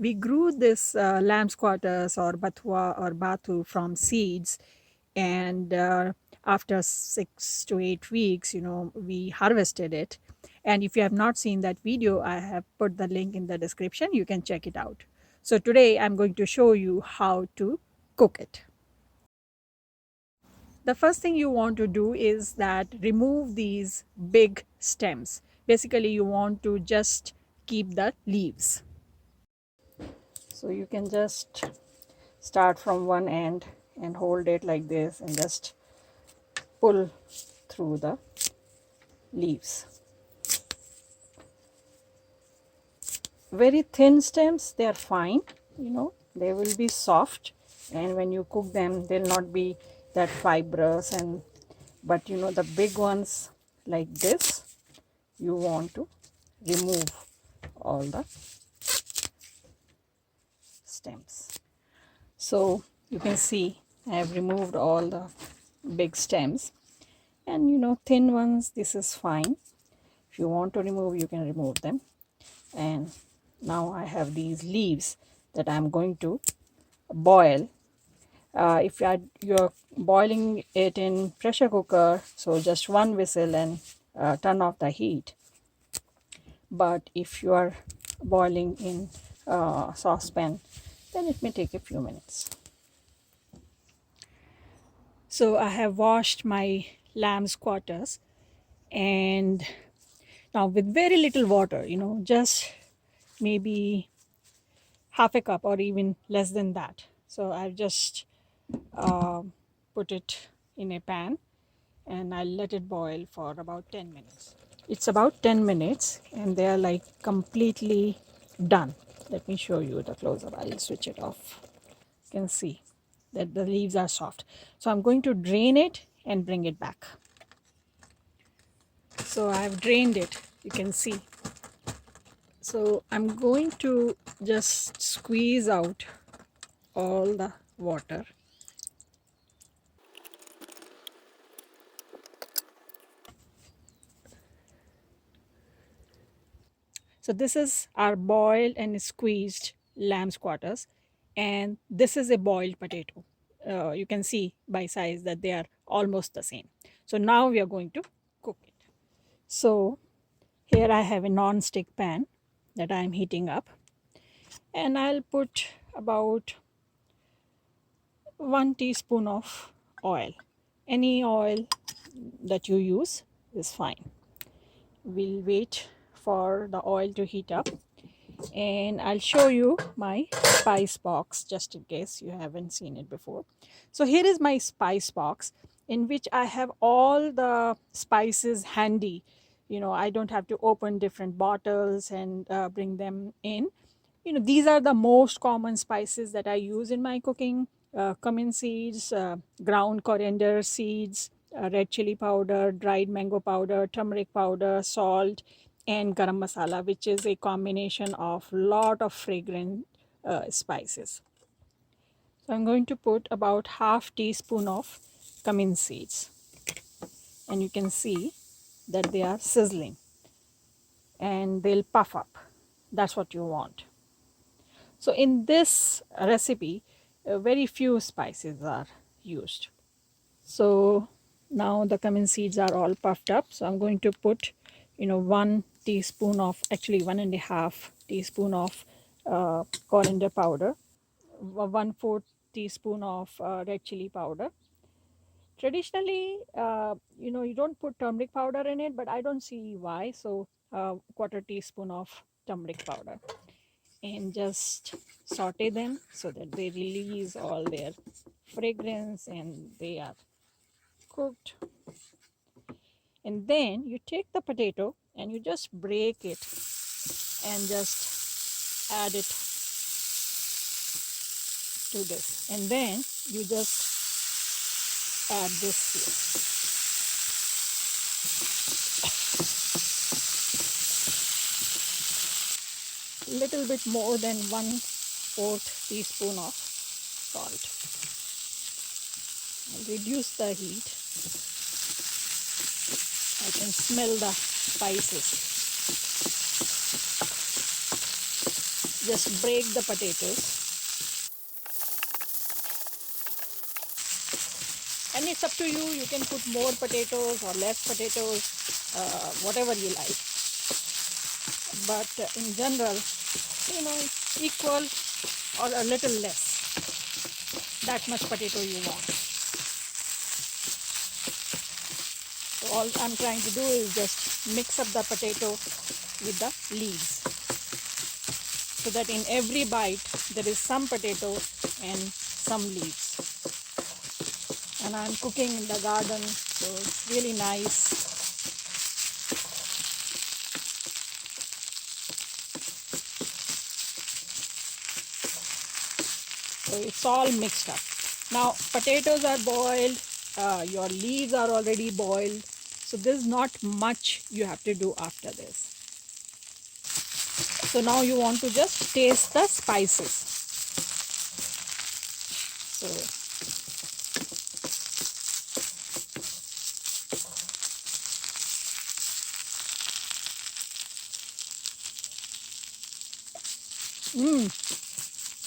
we grew this lamb's quarters or Bathua or Bathu from seeds, and after 6 to 8 weeks, we harvested it. And if you have not seen that video, I have put the link in the description. You can check it out. So today I'm going to show you how to cook it. The first thing you want to do is that remove these big stems. Basically, you want to just keep the leaves. So you can just start from one end and hold it like this and just pull through the leaves. Very thin stems, they are fine, they will be soft, and when you cook them they'll not be that fibrous. And but the big ones like this, you want to remove all the stems. So you can see I have removed all the big stems, and thin ones, this is fine. If you want to remove, you can remove them. And now I have these leaves that I'm going to boil. If you're boiling it in pressure cooker, so just one whistle and turn off the heat. But if you are boiling in saucepan, then it may take a few minutes. So I have washed my lamb's quarters, and now with very little water, just maybe half a cup or even less than that. So I've just put it in a pan and I'll let it boil for about 10 minutes. It's about 10 minutes and they are like completely done. Let me show you the close-up. I'll switch it off. You can see that the leaves are soft. So I'm going to drain it and bring it back. So I've drained it, you can see. So I'm going to just squeeze out all the water. So this is our boiled and squeezed lamb's quarters, and this is a boiled potato. You can see by size that they are almost the same. So now we are going to cook it. So here I have a non-stick pan that I am heating up, and I'll put about 1 teaspoon of oil. Any oil that you use is fine. We'll wait for the oil to heat up, and I'll show you my spice box just in case you haven't seen it before. So here is my spice box in which I have all the spices handy. I don't have to open different bottles and bring them in. These are the most common spices that I use in my cooking. Cumin seeds, ground coriander seeds, red chili powder, dried mango powder, turmeric powder, salt, and garam masala, which is a combination of lot of fragrant spices. So I'm going to put about half teaspoon of cumin seeds, and you can see that they are sizzling and they'll puff up. That's what you want. So in this recipe, very few spices are used. So now the cumin seeds are all puffed up. So I'm going to put, 1 teaspoon of, actually 1.5 teaspoon of coriander powder, 1/4 teaspoon of red chili powder. Traditionally, you don't put turmeric powder in it, but I don't see why. So 1/4 teaspoon of turmeric powder, and just saute them so that they release all their fragrance and they are cooked. And then you take the potato and you just break it and just add it to this, and then you just add this here. Little bit more than 1/4 teaspoon of salt. I'll reduce the heat. I can smell the spices. just break the potatoes, and it's up to you. You can put more potatoes or less potatoes, whatever you like. But in general, it's equal or a little less, that much potato you want. So all I'm trying to do is just mix up the potato with the leaves, so that in every bite there is some potato and some leaves. And I'm cooking in the garden, so it's really nice. So it's all mixed up. Now potatoes are boiled, your leaves are already boiled, so there's not much you have to do after this. So now you want to just taste the spices. So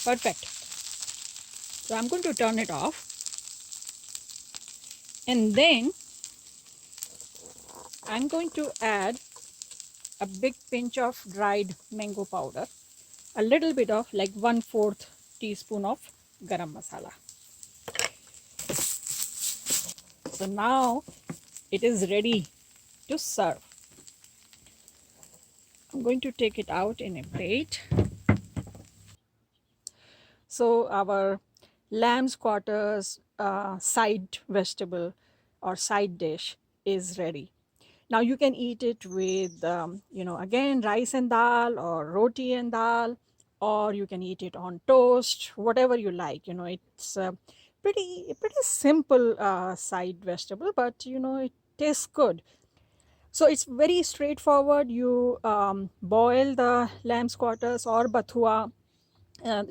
perfect. So I'm going to turn it off, and then I'm going to add a big pinch of dried mango powder, a little bit of like 1/4 teaspoon of garam masala. So now it is ready to serve. I'm going to take it out in a plate. So our lamb's quarters side vegetable or side dish is ready. Now you can eat it with, again, rice and dal or roti and dal, or you can eat it on toast, whatever you like. It's pretty simple side vegetable, but it tastes good. So it's very straightforward. You boil the lamb's quarters or bathua,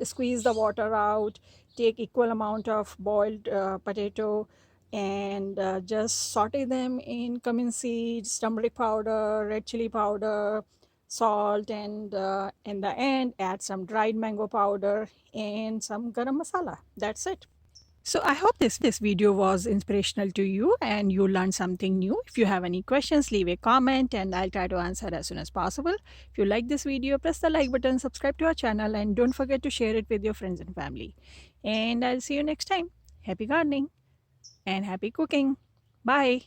squeeze the water out, take equal amount of boiled potato, and just saute them in cumin seeds, turmeric powder, red chili powder, salt, and in the end add some dried mango powder and some garam masala. That's it. So I hope this video was inspirational to you and you learned something new. If you have any questions, leave a comment and I'll try to answer as soon as possible. If you like this video, press the like button, subscribe to our channel, and don't forget to share it with your friends and family. And I'll see you next time. Happy gardening and happy cooking. Bye.